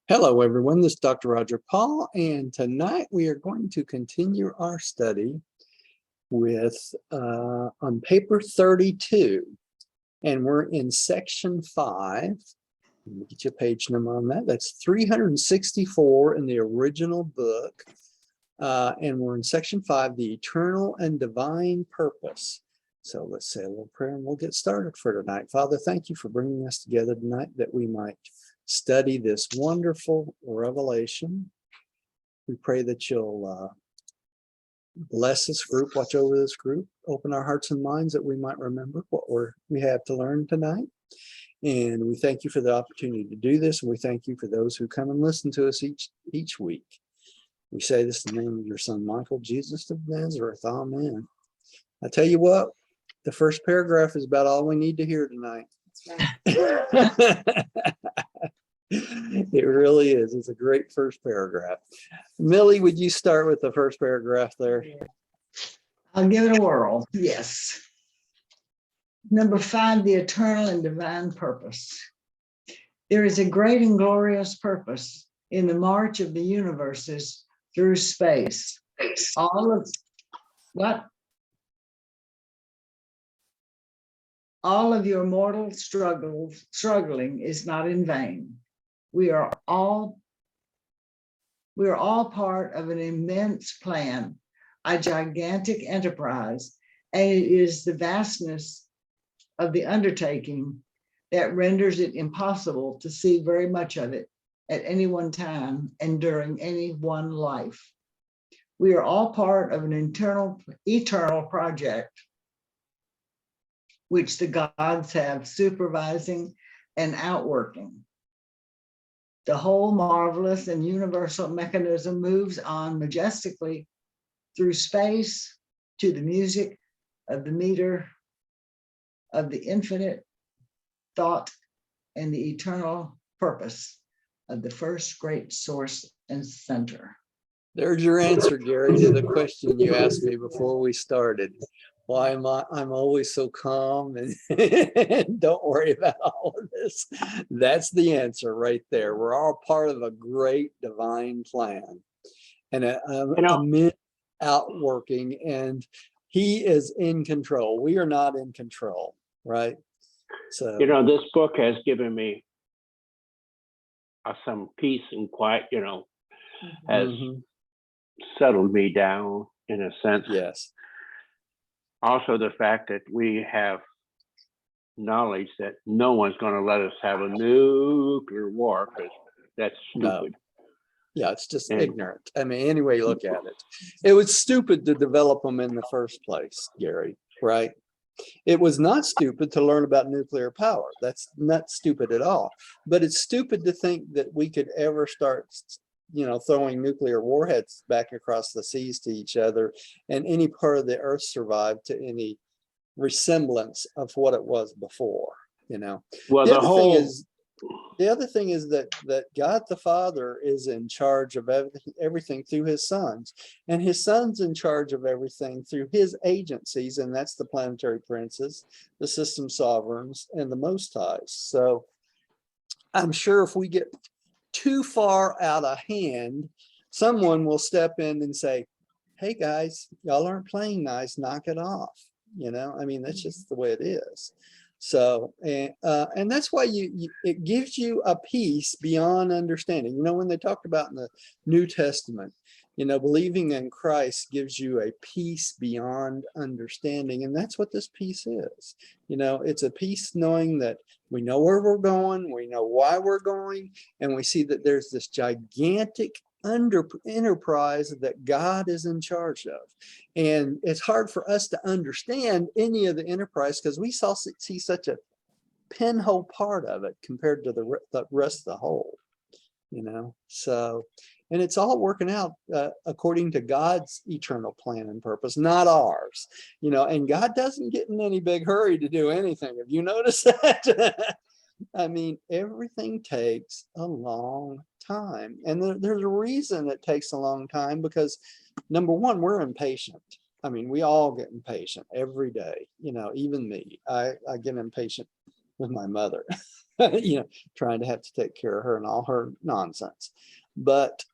Hello, everyone. This is Dr. Roger Paul, and tonight we are going to continue our study with on paper 32, and we're in section 5. Let me get you a page number on that. That's 364 in the original book, and we're in section 5, the eternal and divine purpose. So let's say a little prayer and we'll get started for tonight. Father, thank you for bringing us together tonight that we might study this wonderful revelation. We pray that you'll bless this group, watch over this group, open our hearts and minds that we might remember what we have to learn tonight. And we thank you for the opportunity to do this. And we thank you for those who come and listen to us each week. We say this in the name of your son, Michael, Jesus of Nazareth. Amen. I tell you what, the first paragraph is about all we need to hear tonight. That's right. It really is. It's a great first paragraph. Millie, would you start with the first paragraph there? I'll give it a whirl. Yes. Number 5, the eternal and divine purpose. There is a great and glorious purpose in the march of the universes through space. All of your mortal struggling is not in vain. We are all part of an immense plan, a gigantic enterprise, and it is the vastness of the undertaking that renders it impossible to see very much of it at any one time and during any one life. We are all part of an eternal project which the gods have supervising and outworking. The whole marvelous and universal mechanism moves on majestically through space to the music of the meter of the infinite thought and the eternal purpose of the first great source and center. There's your answer, Gary, to the question you asked me before we started. Why am I'm always so calm and don't worry about all of this? That's the answer right there. We're all part of a great divine plan and a outworking, and he is in control. We are not in control, right? So this book has given me some peace and quiet, has settled me down in a sense. Yes. Also, the fact that we have knowledge that no one's going to let us have a nuclear war, because that's stupid. No. Yeah, it's just ignorant. I mean, any way you look at it. It was stupid to develop them in the first place, Gary, right? It was not stupid to learn about nuclear power. That's not stupid at all. But it's stupid to think that we could ever start throwing nuclear warheads back across the seas to each other and any part of the earth survive to any resemblance of what it was before, Well, the other thing is that God the Father is in charge of everything through his sons, and his son's in charge of everything through his agencies, and that's the planetary princes, the system sovereigns, and the Most Highs. So I'm sure if we get too far out of hand, someone will step in and say, hey guys, y'all aren't playing nice, knock it off. I mean, that's just the way it is. So and that's why it gives you a peace beyond understanding. When they talked about in the New Testament, believing in Christ gives you a peace beyond understanding, and that's what this peace is. It's a peace knowing that we know where we're going, we know why we're going, and we see that there's this gigantic enterprise that God is in charge of. And it's hard for us to understand any of the enterprise because we see such a pinhole part of it compared to the rest of the whole, So, and it's all working out according to God's eternal plan and purpose, not ours, and God doesn't get in any big hurry to do anything. Have you noticed that? I mean, everything takes a long time, and there's a reason it takes a long time, because number one, we're impatient. I mean, we all get impatient every day, even me. I get impatient with my mother. you know, trying to have to take care of her and all her nonsense. But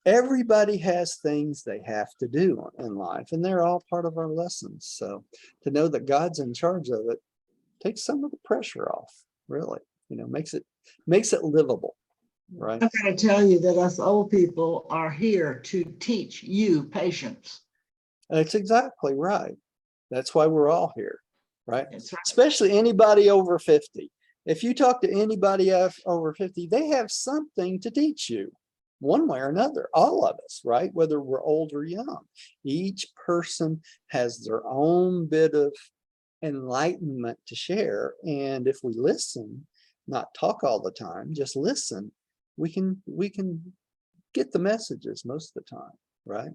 everybody has things they have to do in life, and they're all part of our lessons. So to know that God's in charge of it takes some of the pressure off, really, you know, makes it livable, right? I'm going to tell you that us old people are here to teach you patience. That's exactly right. That's why we're all here, right? That's right. Especially anybody over 50. If you talk to anybody over 50, they have something to teach you one way or another, all of us, right? Whether we're old or young, each person has their own bit of enlightenment to share. And if we listen, not talk all the time, just listen, we can get the messages most of the time, right?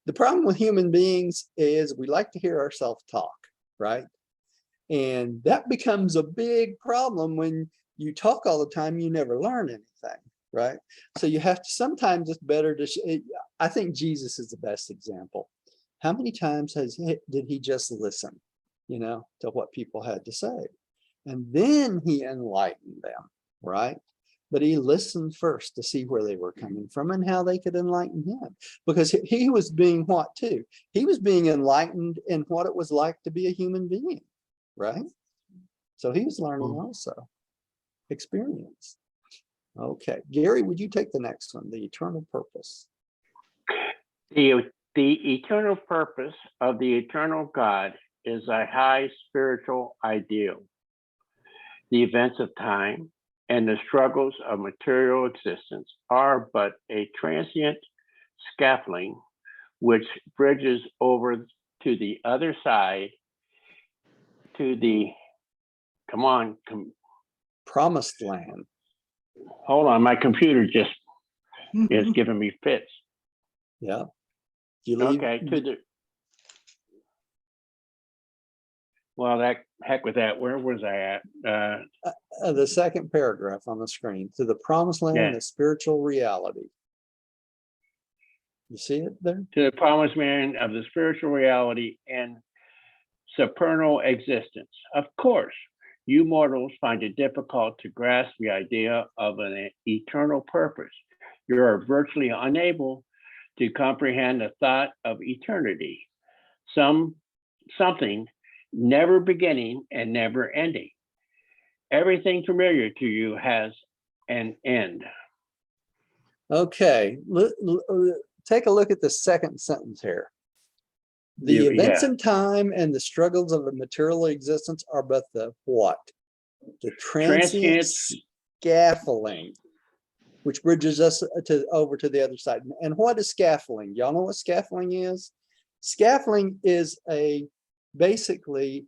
The problem with human beings is we like to hear ourselves talk, right? And that becomes a big problem when you talk all the time, you never learn anything, right? So you have to, sometimes it's better to, I think Jesus is the best example. How many times did he just listen, you know, to what people had to say? And then he enlightened them, right? But he listened first to see where they were coming from and how they could enlighten him. Because he was being what too? He was being enlightened in what it was like to be a human being, right? So he was learning also. Experience. Okay, Gary, would you take the next one? The eternal purpose. The eternal purpose of the eternal God is a high spiritual ideal. The events of time and the struggles of material existence are but a transient scaffolding which bridges over to the other side, to the, Promised land. hold on, my computer just is giving me fits. Yeah. You leave, Okay, well, that heck with that. Where was I at? the second paragraph on the screen, to the promised land, Yeah. the spiritual reality. You see it there? To the promised land of the spiritual reality and supernal existence. Of course, you mortals find it difficult to grasp the idea of an eternal purpose. You are virtually unable to comprehend the thought of eternity, something never beginning and never ending. Everything familiar to you has an end. Okay, take a look at the second sentence here. The events in time and the struggles of a material existence are but the what? The transient scaffolding, which bridges us over to the other side. And what is scaffolding? Y'all know what scaffolding is? Scaffolding is basically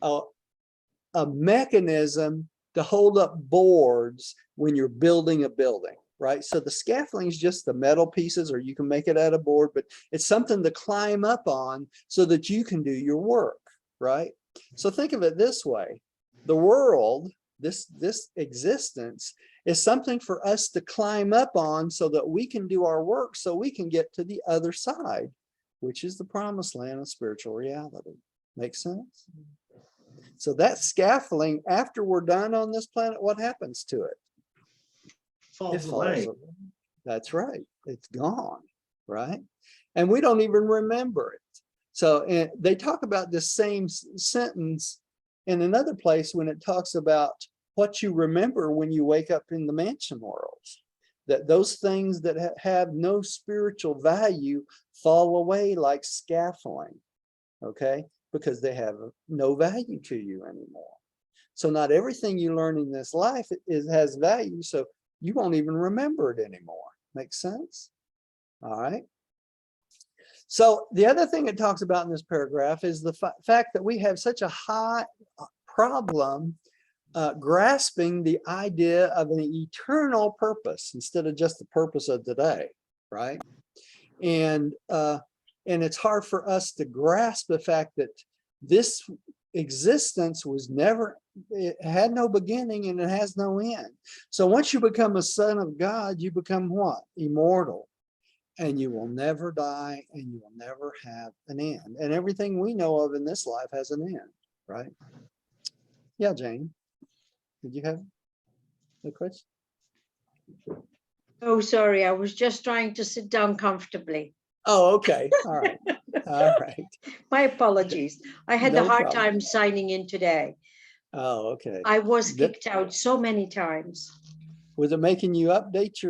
a mechanism to hold up boards when you're building a building, right? So the scaffolding is just the metal pieces, or you can make it out of board, but it's something to climb up on so that you can do your work, right? So think of it this way. The world, this existence, is something for us to climb up on so that we can do our work, so we can get to the other side, which is the promised land of spiritual reality. Make sense? So that scaffolding, after we're done on this planet, what happens to it? Falls away. That's right. It's gone, right? And we don't even remember it. So they talk about this same sentence in another place when it talks about what you remember when you wake up in the mansion worlds, that those things that have no spiritual value fall away like scaffolding, okay? Because they have no value to you anymore. So not everything you learn in this life has value, so you won't even remember it anymore. Makes sense? All right. So the other thing it talks about in this paragraph is the fact that we have such a high problem grasping the idea of an eternal purpose instead of just the purpose of today, right? And it's hard for us to grasp the fact that this existence was never, it had no beginning and it has no end. So once you become a son of God, you become what? Immortal. And you will never die and you will never have an end. And everything we know of in this life has an end, right? Yeah, Jane. Did you have a question? Oh, sorry, I was just trying to sit down comfortably. Oh, okay. All right. All right. My apologies. I had No a hard problem. time signing in today. Oh, okay. I was That- kicked out so many times. Was it making you update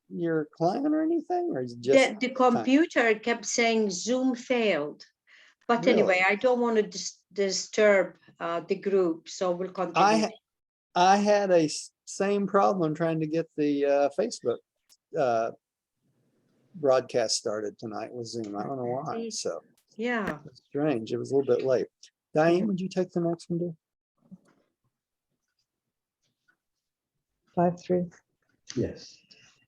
your client or anything, or is it just The computer kept saying Zoom failed. But anyway, Really? I don't want to disturb the group, so we'll continue. I had a same problem trying to get the Facebook broadcast started tonight with Zoom. I don't know why. So Yeah. it's strange. It was a little bit late. Diane, would you take the next one, dear? 5.3. Yes.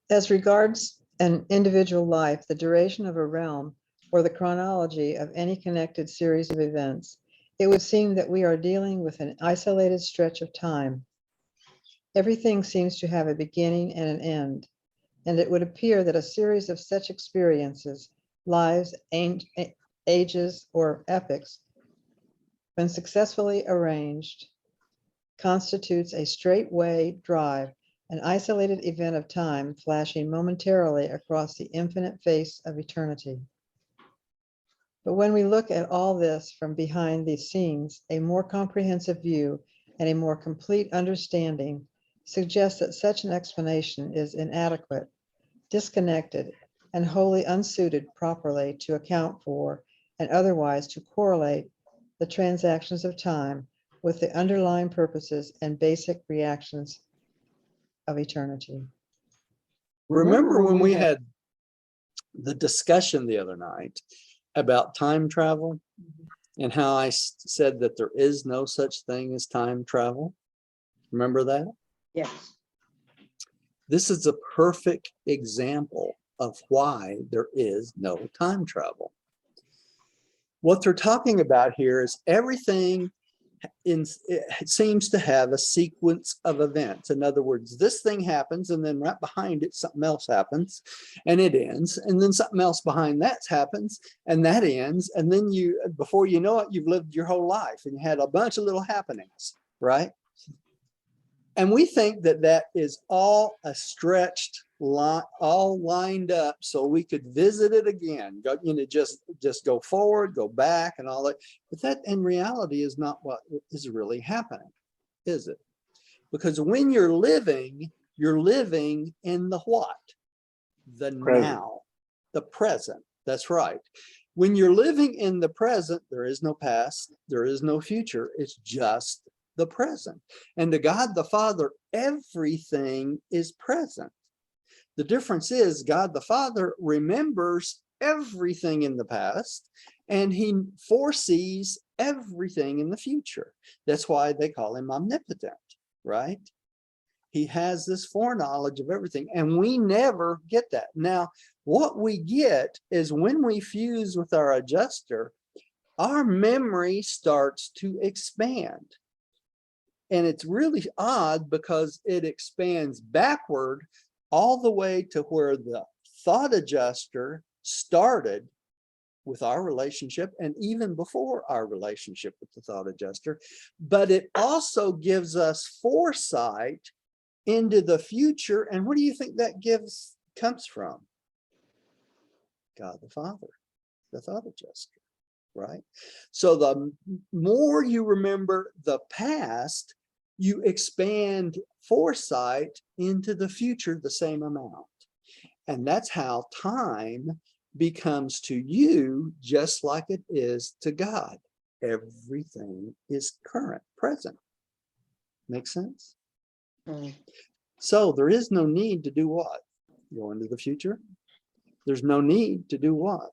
As regards an individual life, the duration of a realm, or the chronology of any connected series of events, it would seem that we are dealing with an isolated stretch of time. Everything seems to have a beginning and an end, and it would appear that a series of such experiences, lives, ages, or epochs, when successfully arranged, constitutes a straightway drive, an isolated event of time flashing momentarily across the infinite face of eternity. But when we look at all this from behind these scenes, a more comprehensive view and a more complete understanding suggests that such an explanation is inadequate, disconnected, and wholly unsuited properly to account for and otherwise to correlate the transactions of time with the underlying purposes and basic reactions of eternity. Remember when we had the discussion the other night about time travel and how I said that there is no such thing as time travel? Remember that? Yes. This is a perfect example of why there is no time travel. What they're talking about here is everything it seems to have a sequence of events. In other words, this thing happens, and then right behind it, something else happens, and it ends, and then something else behind that happens, and that ends, and then before you know it, you've lived your whole life, and you had a bunch of little happenings, right? And we think that that is all a stretched line, all lined up so we could visit it again. Go, just go forward, go back, and all that. But that in reality is not what is really happening, is it? Because when you're living in the what? The Present. now, the present. That's right. When you're living in the present, there is no past, there is no future. It's just the present. And to God the Father, everything is present. The difference is God the Father remembers everything in the past, and he foresees everything in the future. That's why they call him omnipotent, right? He has this foreknowledge of everything, and we never get that. Now, what we get is when we fuse with our adjuster, our memory starts to expand. And it's really odd because it expands backward all the way to where the thought adjuster started with our relationship, and even before our relationship with the thought adjuster. But it also gives us foresight into the future. And where do you think that comes from? God the Father, the thought adjuster, right? So the more you remember the past, you expand foresight into the future the same amount. And that's how time becomes to you just like it is to God. Everything is current, present. Make sense? Mm. So there is no need to do what? Go into the future. There's no need to do what?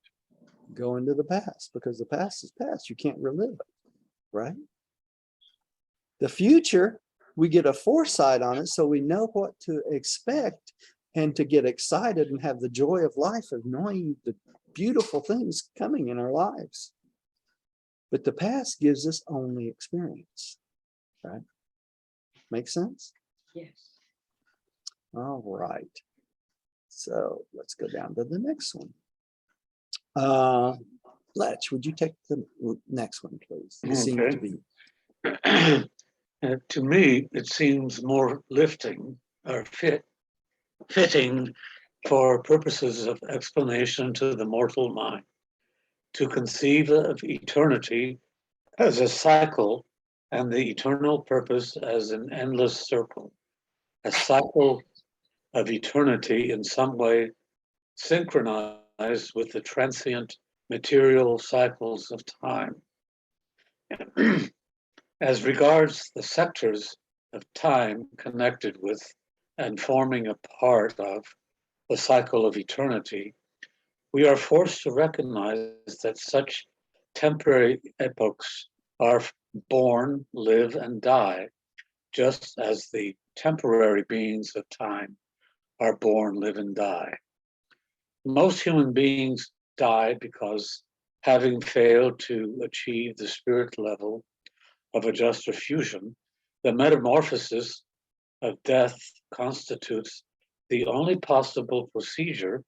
Go into the past, because the past is past. You can't relive it, right? The future, we get a foresight on it so we know what to expect and to get excited and have the joy of life of knowing the beautiful things coming in our lives. But the past gives us only experience, right? Make sense? Yes. All right. So let's go down to the next one. Letch, would you take the next one, please? It seems to be. To me, it seems more lifting or fitting for purposes of explanation to the mortal mind to conceive of eternity as a cycle and the eternal purpose as an endless circle, a cycle of eternity in some way synchronized with the transient material cycles of time. As regards the sectors of time connected with and forming a part of the cycle of eternity, we are forced to recognize that such temporary epochs are born, live, and die, just as the temporary beings of time are born, live, and die. Most human beings die because, having failed to achieve the spirit level of adjuster fusion, the metamorphosis of death constitutes the only possible procedure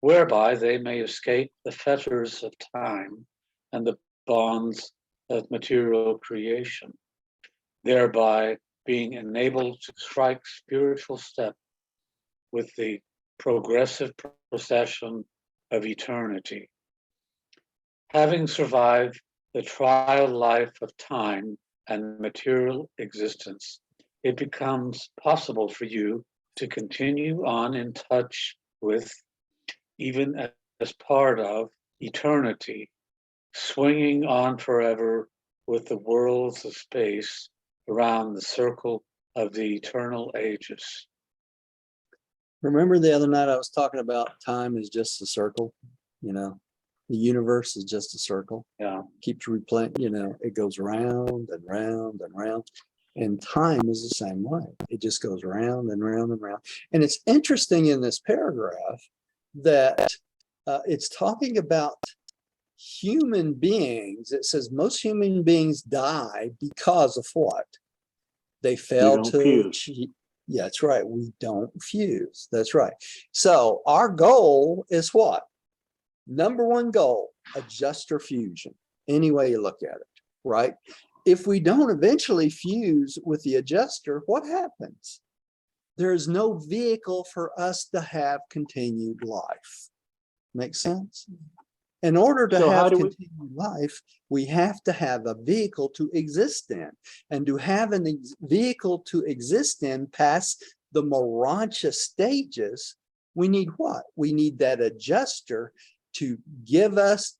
whereby they may escape the fetters of time and the bonds of material creation, thereby being enabled to strike spiritual step with the progressive procession of eternity. Having survived the trial life of time and material existence, it becomes possible for you to continue on in touch with, even as part of, eternity, swinging on forever with the worlds of space around the circle of the eternal ages. Remember the other night I was talking about time is just a circle, you know, the universe is just a circle. Yeah. Keeps replaying, you know, it goes round and round and round. And time is the same way. It just goes round and round and round. And it's interesting in this paragraph that it's talking about human beings. It says most human beings die because of what? They fail don't to fuse. achieve. Yeah, that's right. We don't fuse. That's right. So our goal is what? Number one goal, adjuster fusion. Any way you look at it, right? If we don't eventually fuse with the adjuster, what happens? There's no vehicle for us to have continued life. Make sense? In order to So how have do we- continued life, we have to have a vehicle to exist in. And to have a vehicle to exist in past the Urantia stages, we need what? We need that adjuster to give us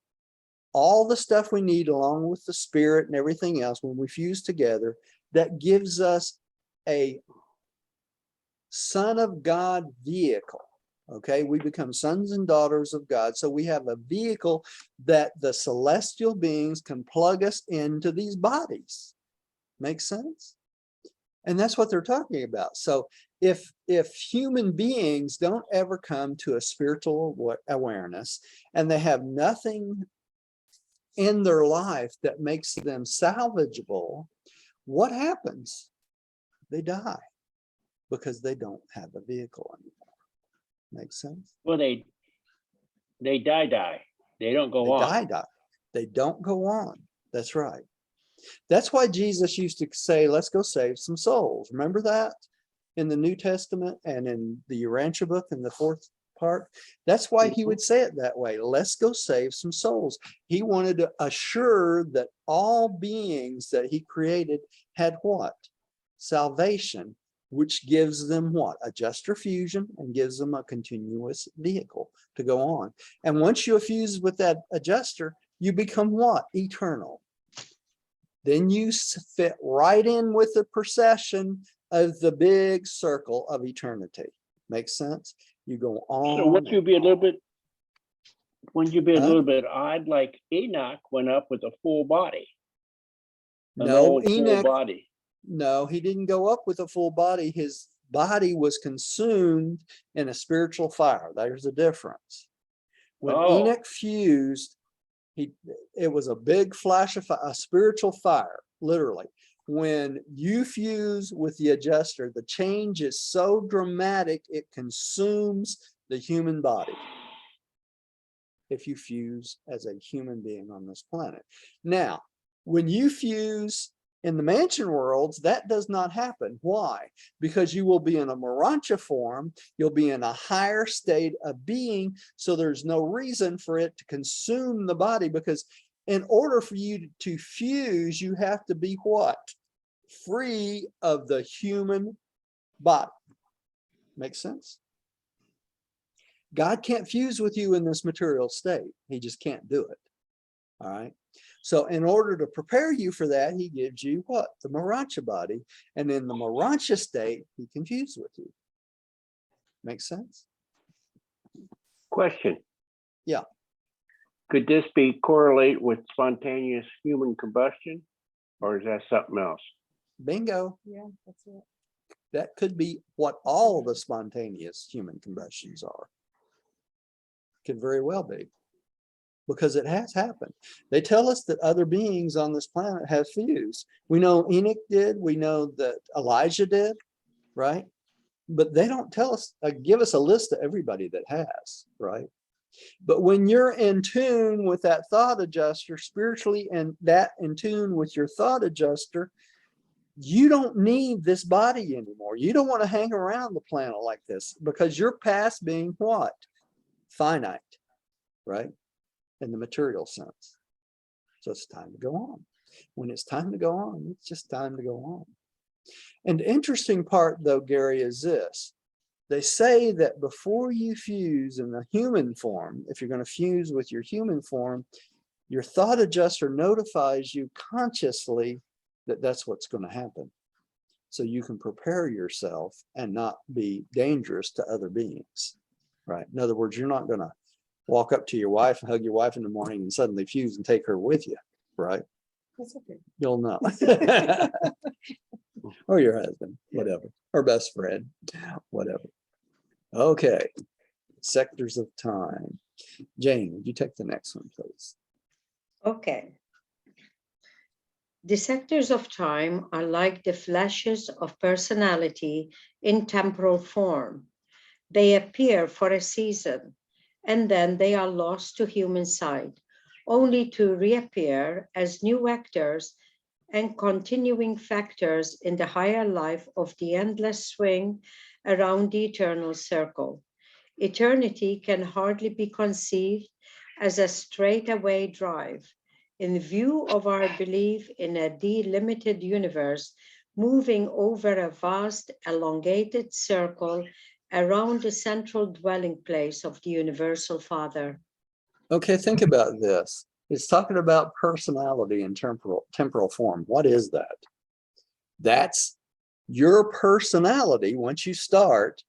all the stuff we need along with the spirit and everything else when we fuse together that gives us a Son of God vehicle. Okay, we become sons and daughters of God. So we have a vehicle that the celestial beings can plug us into these bodies. Makes sense? And that's what they're talking about. So if human beings don't ever come to a spiritual awareness and they have nothing in their life that makes them salvageable, what happens? They die because they don't have a vehicle anymore. Makes sense? Well, they die. They don't go on. Die. They don't go on. That's right. That's why Jesus used to say, let's go save some souls. Remember that in the New Testament and in the Urantia book in the 4th part? That's why he would say it that way. Let's go save some souls. He wanted to assure that all beings that he created had what? Salvation, which gives them what? Adjuster fusion and gives them a continuous vehicle to go on. And once you fuse with that adjuster, you become what? Eternal. Then you fit right in with the procession of the big circle of eternity. Makes sense? You go on. So wouldn't you be a little bit? Wouldn't you be a Huh? little bit odd? Like Enoch went up with a full body. An No, old full Enoch, body. no, he didn't go up with a full body. His body was consumed in a spiritual fire. There's the difference. When Oh. Enoch fused, it was a big flash of a spiritual fire, literally. When you fuse with the adjuster, the change is so dramatic, it consumes the human body. If you fuse as a human being on this planet. Now, when you fuse In the mansion worlds, that does not happen. Why? Because you will be in a Urantia form, you'll be in a higher state of being, so there's no reason for it to consume the body, because in order for you to fuse, you have to be what? Free of the human body. Makes sense? God can't fuse with you in this material state. He just can't do it. All right. So in order to prepare you for that, he gives you what? The Urantia body. And in the Urantia state, he can fuse with you. Makes sense? Question. Yeah. Could this be correlate with spontaneous human combustion, or is that something else? Bingo. Yeah, that's it. That could be what all the spontaneous human combustions are. Could very well be. Because it has happened. They tell us that other beings on this planet have fused. We know Enoch did. We know that Elijah did, right? But they don't tell us, give us a list of everybody that has, right? But when you're in tune with that thought adjuster spiritually, and that in tune with your thought adjuster, you don't need this body anymore. You don't want to hang around the planet like this, because you're past being what? Finite, right? In the material sense. So it's time to go on. When it's time to go on, it's just time to go on. And the interesting part, though, Gary, is this. They say that before you fuse in the human form, if you're going to fuse with your human form, your thought adjuster notifies you consciously that that's what's going to happen. So you can prepare yourself and not be dangerous to other beings, right? In other words, you're not going to walk up to your wife and hug your wife in the morning and suddenly fuse and take her with you, right? That's okay. You'll know. Or your husband, whatever, or best friend, whatever. Okay, sectors of time. Jane, would you take the next one, please? Okay. The sectors of time are like the flashes of personality in temporal form. They appear for a season, and then they are lost to human sight, only to reappear as new actors and continuing factors in the higher life of the endless swing around the eternal circle. Eternity can hardly be conceived as a straightaway drive. In view of our belief in a delimited universe moving over a vast elongated circle around the central dwelling place of the Universal Father. Okay, think about this. It's talking about personality in temporal form. What is that? That's your personality. Once you start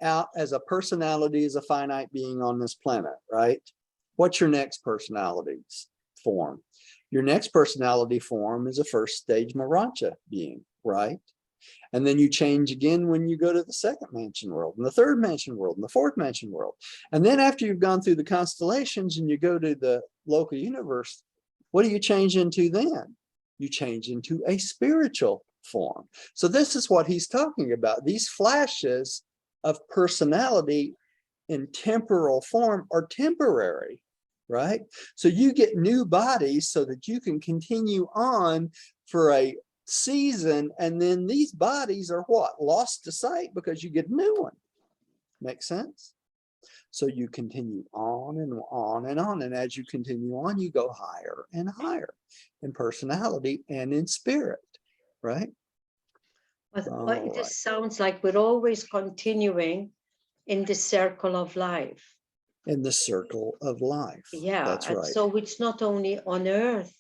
out as a personality, as a finite being on this planet, right? What's your next personality form? Your next personality form is a first stage Urantia being, right? And then you change again when you go to the second mansion world, and the third mansion world, and the fourth mansion world. And then after you've gone through the constellations and you go to the local universe, what do you change into then? You change into a spiritual form. So this is what he's talking about. These flashes of personality in temporal form are temporary, right? So you get new bodies so that you can continue on for a season, and then these bodies are what? Lost to sight because you get a new one. Make sense? So you continue on and on and on, and as you continue on, you go higher and higher in personality and in spirit, right? But All it right. just sounds like we're always continuing in the circle of life. In the circle of life. Yeah, That's and right. so it's not only on Earth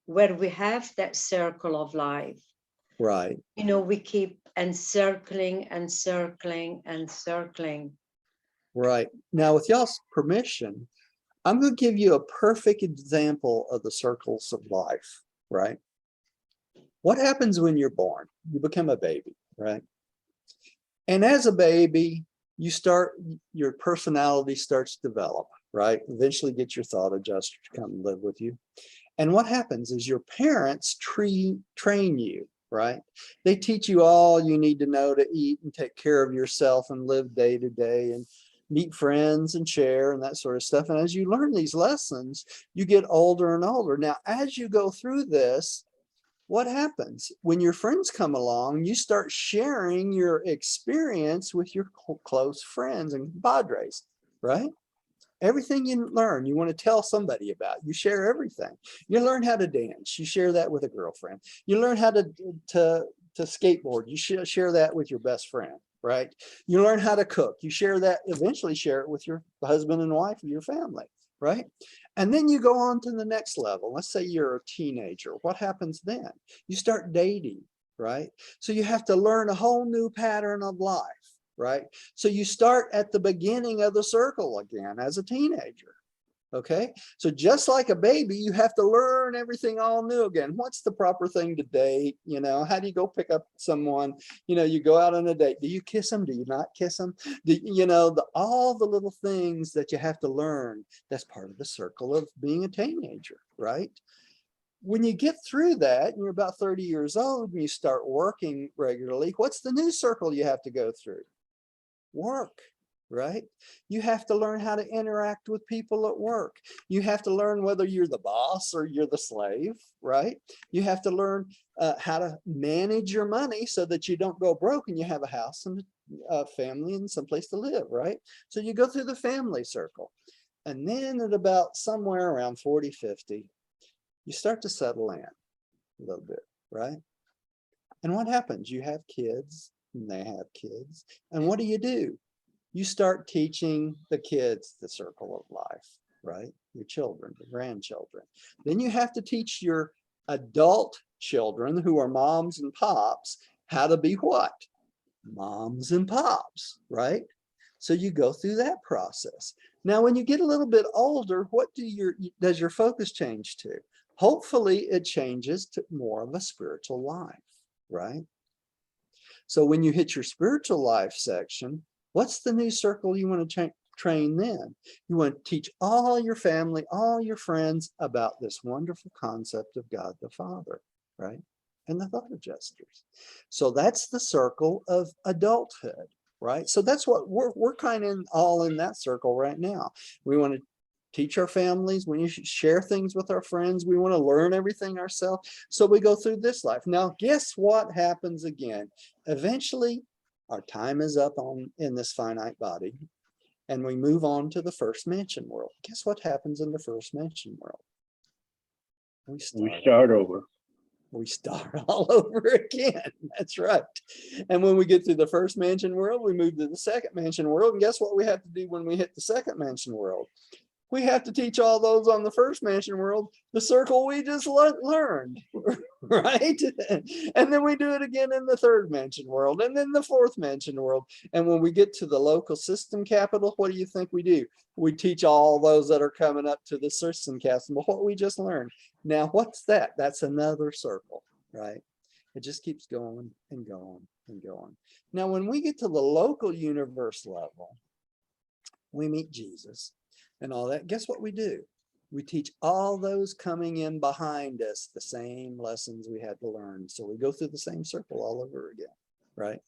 where we have that circle of life. Right. You know, we keep encircling and circling and circling. Right. Now, with y'all's permission, I'm going to give you a perfect example of the circles of life, right? What happens when you're born? You become a baby, right? And as a baby, your personality starts to develop, right? Eventually get your thought adjuster to come and live with you. And what happens is your parents train you, right? They teach you all you need to know to eat and take care of yourself and live day to day and meet friends and share and that sort of stuff. And as you learn these lessons, you get older and older. Now, as you go through this, what happens when your friends come along? You start sharing your experience with your close friends and padres, right? Everything you learn, you want to tell somebody about. You share everything. You learn how to dance. You share that with a girlfriend. You learn how to skateboard. You share that with your best friend, right? You learn how to cook. You share that, eventually share it with your husband and wife or your family, right? And then you go on to the next level. Let's say you're a teenager. What happens then? You start dating, right? So you have to learn a whole new pattern of life, right? So you start at the beginning of the circle again as a teenager. Okay, so just like a baby, you have to learn everything all new again. What's the proper thing to date? You know, how do you go pick up someone? You know, you go out on a date. Do you kiss them? Do you not kiss them? You know, all the little things that you have to learn. That's part of the circle of being a teenager, right? When you get through that and you're about 30 years old and you start working regularly, what's the new circle you have to go through? Work. Right? You have to learn how to interact with people at work. You have to learn whether you're the boss or you're the slave, right? You have to learn how to manage your money so that you don't go broke and you have a house and a family and someplace to live, right? So you go through the family circle. And then at about somewhere around 40, 50, you start to settle in a little bit, right? And what happens? You have kids and they have kids. And what do? You start teaching the kids the circle of life, right? Your children, your grandchildren. Then you have to teach your adult children who are moms and pops how to be what? Moms and pops, right? So you go through that process. Now, when you get a little bit older, what does your focus change to? Hopefully it changes to more of a spiritual life, right? So when you hit your spiritual life section, what's the new circle you want to train then? You want to teach all your family, all your friends about this wonderful concept of God the Father, right? And the thought adjusters. So that's the circle of adulthood, right? So that's what we're kind of all in that circle right now. We want to teach our families, we share things with our friends, we want to learn everything ourselves. So we go through this life. Now, guess what happens again? Eventually, our time is up in this finite body, and we move on to the first mansion world. Guess what happens in the first mansion world? We start over. We start all over again. That's right. And when we get through the first mansion world, we move to the second mansion world. And guess what we have to do when we hit the second mansion world? We have to teach all those on the first mansion world the circle we just learned, right? And then we do it again in the third mansion world, and then the fourth mansion world. And when we get to the local system capital, what do you think we do? We teach all those that are coming up to the system capital what we just learned. Now, what's that? That's another circle, right? It just keeps going and going and going. Now, when we get to the local universe level, we meet Jesus and all that. Guess what we do? We teach all those coming in behind us the same lessons we had to learn. So we go through the same circle all over again, right?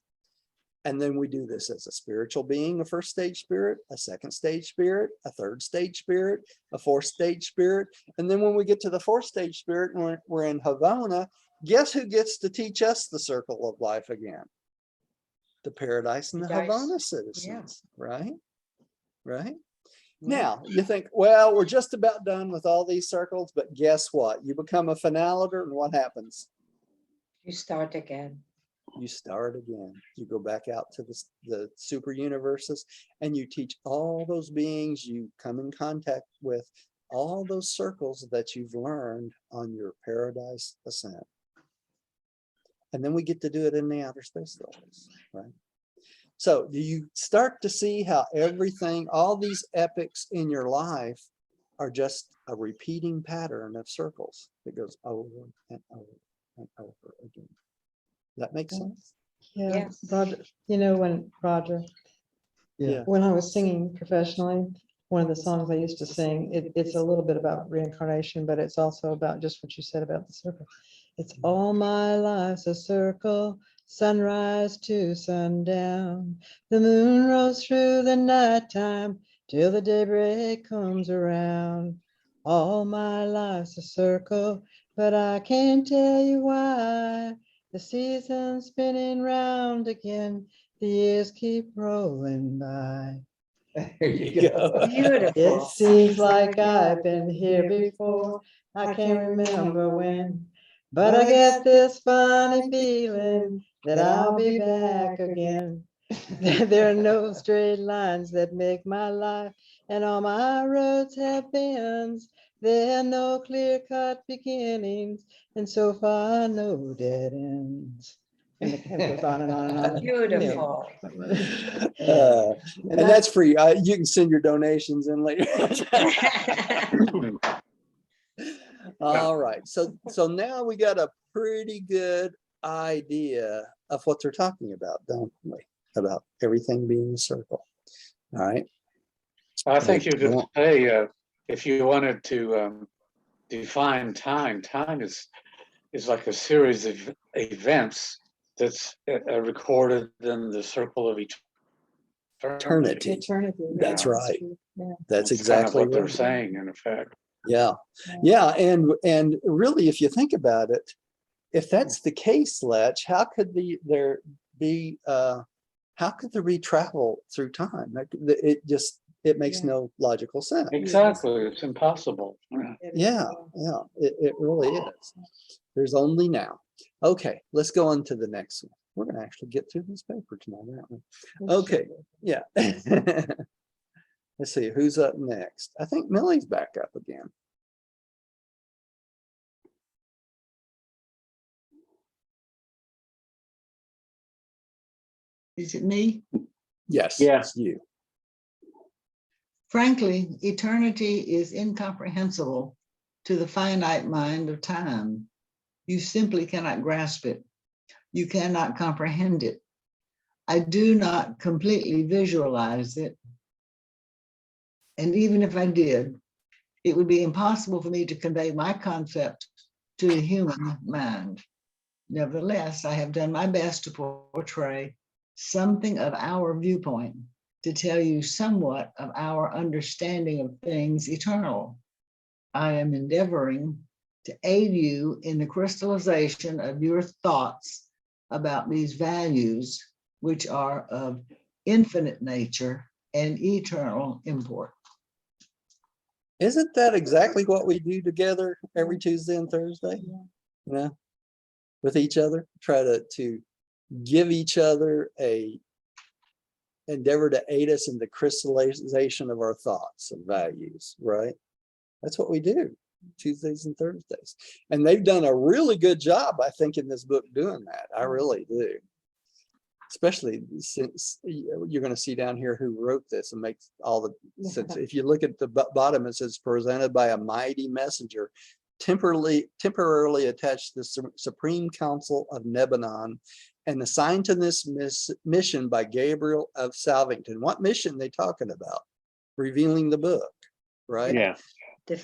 And then we do this as a spiritual being, a first stage spirit, a second stage spirit, a third stage spirit, a fourth stage spirit. And then when we get to the fourth stage spirit, and we're in Havana, guess who gets to teach us the circle of life again? The paradise and the Havana citizens, right? Right? Now, you think, well, we're just about done with all these circles, but guess what? You become a finaliter, and what happens? You start again. You start again. You go back out to the super universes, and you teach all those beings you come in contact with, all those circles that you've learned on your paradise ascent. And then we get to do it in the outer space levels, right? So do you start to see how everything, all these epics in your life are just a repeating pattern of circles that goes over and over and over again? Does that make sense? Yeah, Yes. Roger, you know, when Roger, Yeah. when I was singing professionally, one of the songs I used to sing, it's a little bit about reincarnation, but it's also about just what you said about the circle. It's all my life's a circle, sunrise to sundown. The moon rose through the nighttime till the daybreak comes around. All my life's a circle, but I can't tell you why. The season's spinning round again, the years keep rolling by. There you go. It Beautiful. seems like I've been here before, I can't remember when, but I get this funny feeling that I'll be back again. There are no straight lines that make my life, and all my roads have bends. There are no clear-cut beginnings, and so far no dead ends. And it goes on and on and on. Beautiful. And that's free. You can send your donations in later. All right. So now we got a pretty good idea of what they're talking about, don't we? About everything being a circle. All right. I think you could say, if you wanted to define time, time is like a series of events that's recorded in the circle of eternity. Eternity. That's yeah. right. Yeah. That's That's kind of exactly what they're right. saying, in effect. Yeah. Yeah. And really, if you think about it, if that's the case, Letch, how could there be travel through time? It makes Yeah. no logical sense. Exactly, it's impossible. Yeah, it really is. There's only now. Okay, let's go on to the next one. We're gonna actually get through this paper tonight, aren't we? Okay, yeah. Let's see, who's up next? I think Millie's back up again. Is it me? Yes, Yeah. it's you. Frankly, eternity is incomprehensible to the finite mind of time. You simply cannot grasp it. You cannot comprehend it. I do not completely visualize it. And even if I did, it would be impossible for me to convey my concept to the human mind. Nevertheless, I have done my best to portray something of our viewpoint, to tell you somewhat of our understanding of things eternal. I am endeavoring to aid you in the crystallization of your thoughts about these values, which are of infinite nature and eternal import. Isn't that exactly what we do together every Tuesday and Thursday? You know, with each other, try to give each other a endeavor to aid us in the crystallization of our thoughts and values, right? That's what we do Tuesdays and Thursdays. And they've done a really good job, I think, in this book doing that. I really do. Especially since you're going to see down here who wrote this and makes all the sense. If you look at the bottom, it says presented by a mighty messenger, temporarily attached to the Supreme Council of Lebanon and assigned to this mission by Gabriel of Salvington. What mission they talking about? Revealing the book, right? Yeah.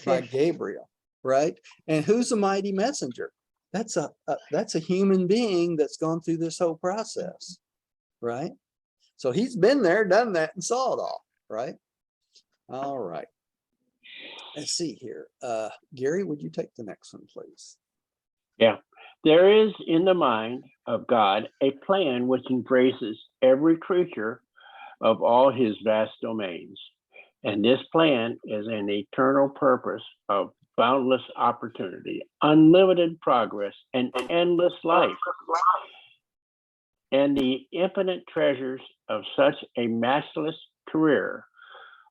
By Gabriel, right? And who's a mighty messenger? That's a human being that's gone through this whole process, right? So he's been there, done that, and saw it all, right? All right. Let's see here. Gary, would you take the next one, please? Yeah. There is in the mind of God a plan which embraces every creature of all his vast domains. And this plan is an eternal purpose of boundless opportunity, unlimited progress, and endless life. And the infinite treasures of such a matchless career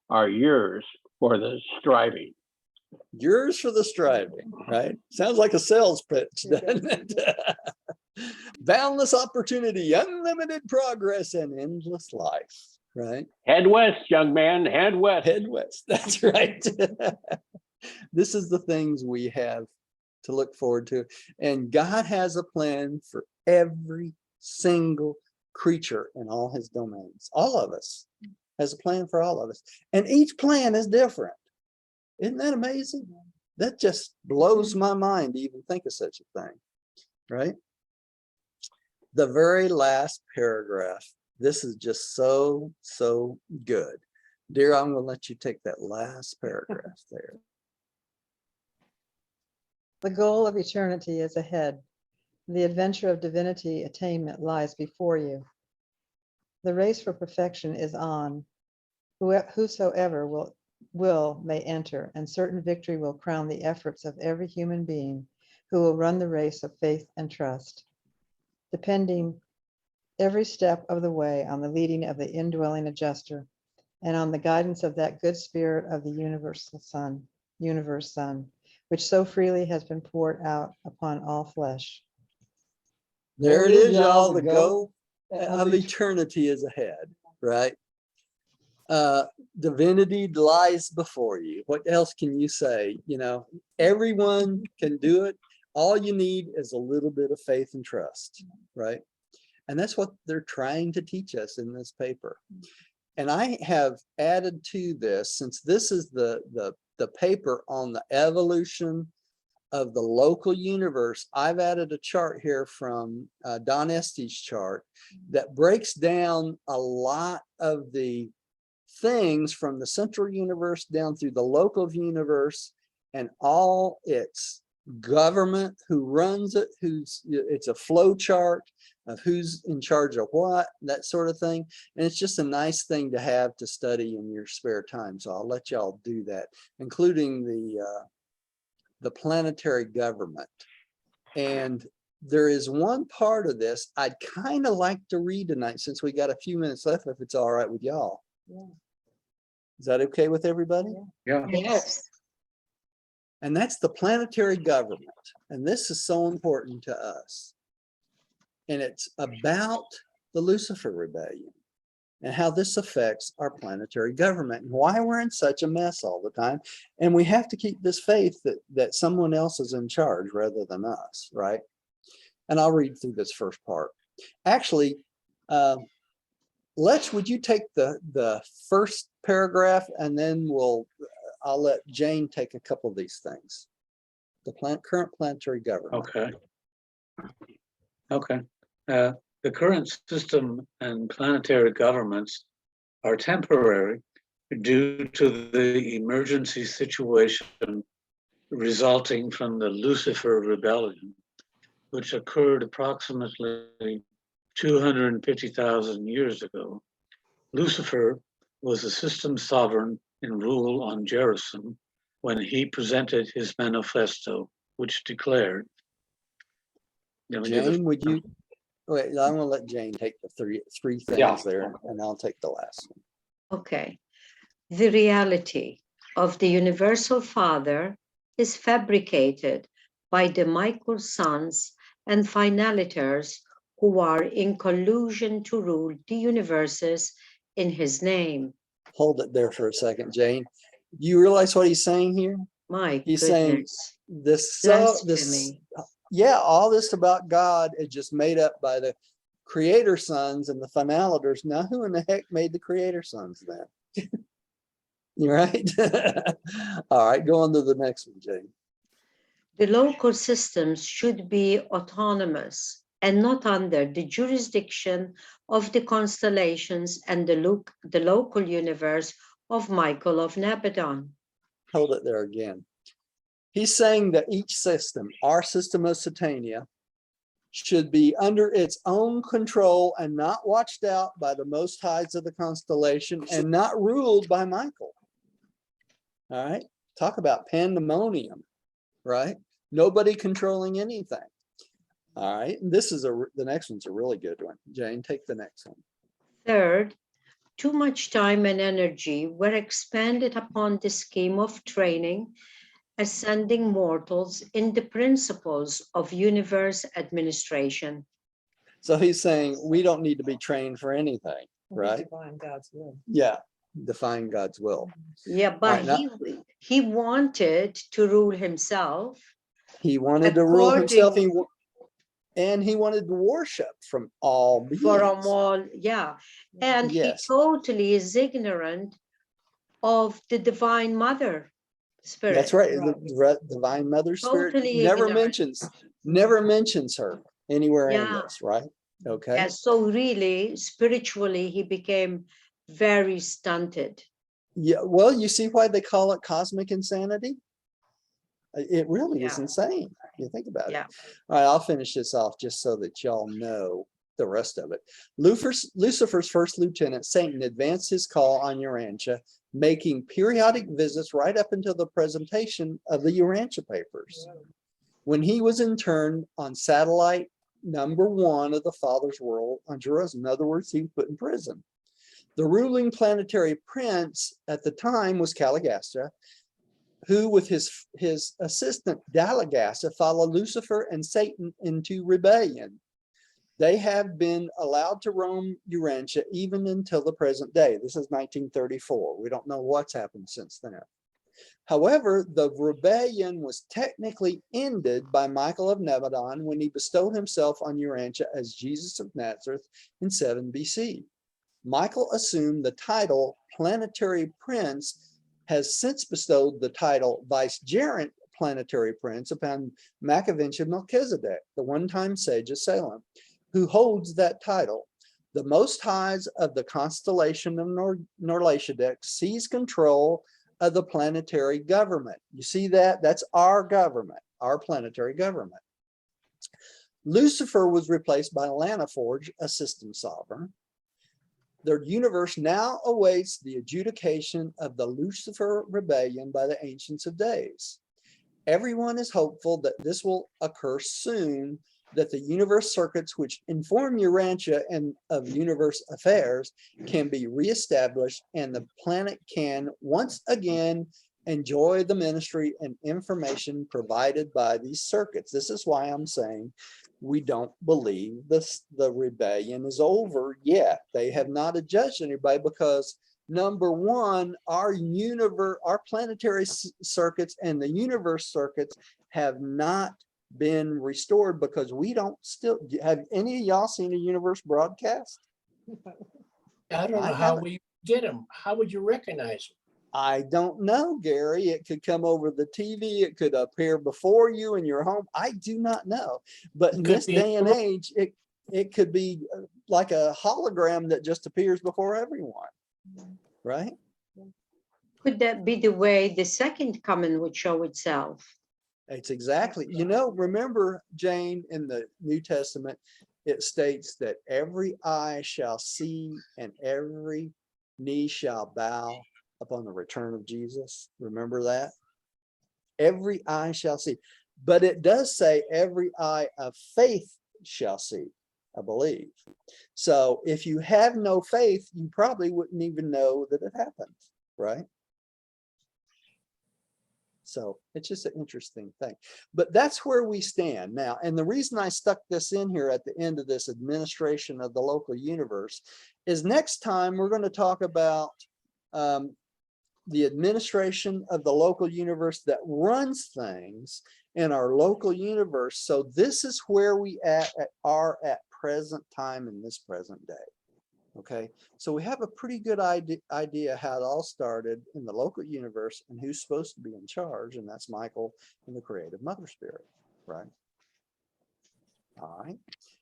are yours for the striving. Yours for the striving, right? Sounds like a sales pitch, doesn't it? Boundless opportunity, unlimited progress, and endless life, right? Head west, young man, head west. Head west, that's right. This is the things we have to look forward to. And God has a plan for every single creature in all his domains. All of us has a plan for all of us. And each plan is different. Isn't that amazing? That just blows my mind to even think of such a thing, right? The very last paragraph. This is just so good. Dear, I'm going to let you take that last paragraph there. The goal of eternity is ahead. The adventure of divinity attainment lies before you. The race for perfection is on. Whosoever will may enter, and certain victory will crown the efforts of every human being who will run the race of faith and trust, depending every step of the way on the leading of the indwelling adjuster and on the guidance of that good spirit of the universe Son, which so freely has been poured out upon all flesh. There it is, y'all. The goal of eternity is ahead, right? Divinity lies before you. What else can you say? You know, everyone can do it. All you need is a little bit of faith and trust, right? And that's what they're trying to teach us in this paper. And I have added to this, since this is the paper on the evolution of the local universe, I've added a chart here from Don Estes' chart that breaks down a lot of the things from the central universe down through the local universe and all its government, who runs it, it's a flow chart of who's in charge of what, that sort of thing. And it's just a nice thing to have to study in your spare time. So I'll let y'all do that, including the planetary government. And there is one part of this I'd kind of like to read tonight, since we got a few minutes left, if it's all right with y'all. Yeah. Is that okay with everybody? Yeah. Yes. And that's the planetary government. And this is so important to us. And it's about the Lucifer Rebellion and how this affects our planetary government and why we're in such a mess all the time. And we have to keep this faith that someone else is in charge rather than us, right? And I'll read through this first part. Actually, would you take the first paragraph, and then I'll let Jane take a couple of these things. The current planetary government. Okay. The current system and planetary governments are temporary due to the emergency situation resulting from the Lucifer Rebellion, which occurred approximately 250,000 years ago. Lucifer was a system sovereign in rule on Jerusalem when he presented his manifesto, which declared. Jane, would you? Wait, I'm going to let Jane take the three things there, and I'll take the last one. Okay. The reality of the Universal Father is fabricated by the Michael sons and finaliters who are in collusion to rule the universes in his name. Hold it there for a second, Jane. Do you realize what he's saying here? He's saying this, all this about God is just made up by the creator sons and the finaliters. Now, who in the heck made the creator sons then? You're right. All right, go on to the next one, Jane. The local systems should be autonomous and not under the jurisdiction of the constellations and the local universe of Michael of Nabadon. Hold it there again. He's saying that each system, our system of Satania, should be under its own control and not watched out by the most highs of the constellation and not ruled by Michael. All right, talk about pandemonium, right? Nobody controlling anything. All right, this is the next one's a really good one. Jane, take the next one. Third, too much time and energy were expended upon the scheme of training ascending mortals in the principles of universe administration. So he's saying we don't need to be trained for anything, right? Define God's will. Yeah, define God's will. Yeah, but he wanted to rule himself. He wanted to rule himself, and he wanted to worship from all beings. From all, yeah. And he totally is ignorant of the Divine Mother Spirit. That's right. The Divine Mother Spirit Totally never mentions her anywhere in this, right? Okay. And so really, spiritually, he became very stunted. Yeah, well, you see why they call it cosmic insanity? It really is Yeah. insane. You think about it. Yeah. All right, I'll finish this off just so that y'all know the rest of it. Lucifer's first lieutenant, Satan, advanced his call on Urantia, making periodic visits right up until the presentation of the Urantia papers. When he was interned on satellite number 1 of the Father's world on Jerusalem, in other words, he was put in prison. The ruling planetary prince at the time was Caligasta, who with his assistant Dalagasta followed Lucifer and Satan into rebellion. They have been allowed to roam Urantia even until the present day. This is 1934. We don't know what's happened since then. However, the rebellion was technically ended by Michael of Nebadon when he bestowed himself on Urantia as Jesus of Nazareth in 7 BC. Michael assumed the title Planetary Prince, has since bestowed the title Vicegerent Planetary Prince upon Maccavinch of Melchizedek, the one-time sage of Salem, who holds that title. The Most Highs of the constellation of Norlashadek seize control of the planetary government. You see that? That's our government, our planetary government. Lucifer was replaced by Lanaforge, a system sovereign. The universe now awaits the adjudication of the Lucifer Rebellion by the Ancients of Days. Everyone is hopeful that this will occur soon, that the universe circuits which inform Urantia and of universe affairs can be reestablished and the planet can once again enjoy the ministry and information provided by these circuits. This is why I'm saying we don't believe the rebellion is over yet. They have not adjudged anybody because number one, our planetary circuits and the universe circuits have not been restored because we don't still have any of y'all seen a universe broadcast? I don't know how we get them. How would you recognize them? I don't know, Gary. It could come over the TV. It could appear before you in your home. I do not know. But in this day and age, it could be like a hologram that just appears before everyone, right? Could that be the way the second coming would show itself? It's exactly, remember, Jane, in the New Testament, it states that every eye shall see and every knee shall bow upon the return of Jesus. Remember that? Every eye shall see. But it does say every eye of faith shall see, I believe. So if you have no faith, you probably wouldn't even know that it happened, right? So it's just an interesting thing, but that's where we stand now. And the reason I stuck this in here at the end of this administration of the local universe is next time we're going to talk about the administration of the local universe that runs things in our local universe. So this is where we are at present time in this present day. Okay, so we have a pretty good idea how it all started in the local universe and who's supposed to be in charge, and that's Michael and the creative mother spirit, right? All right,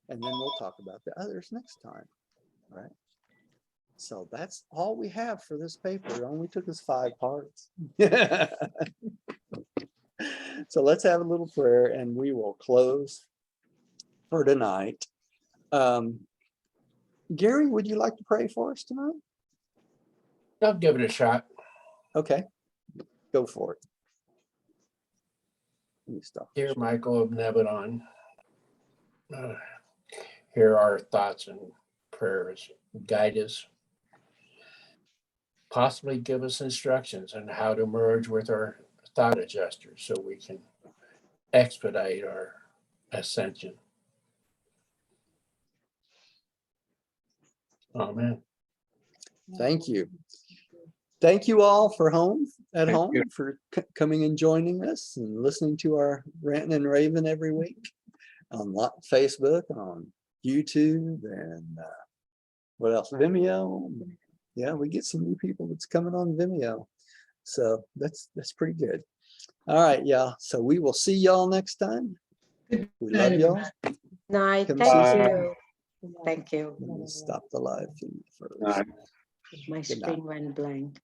and then we'll talk about the others next time, right? So that's all we have for this paper. It only took us 5 parts. So let's have a little prayer and we will close for tonight. Gary, would you like to pray for us tonight? I'll give it a shot. Okay, go for it. Let me stop. Dear Michael of Nebadon, here are our thoughts and prayers. Guide us. Possibly give us instructions on how to merge with our thought adjusters so we can expedite our ascension. Amen. Thank you. Thank you all for home Thank you. for coming and joining us and listening to our ranting and raving every week on Facebook, on YouTube, and what else? Vimeo. Yeah, we get some new people that's coming on Vimeo. So that's pretty good. All right, y'all. So we will see y'all next time. We love y'all. Night. Come Thank see you. Thank you. Let me stop the live feed first. Night. My Good night. screen went blank.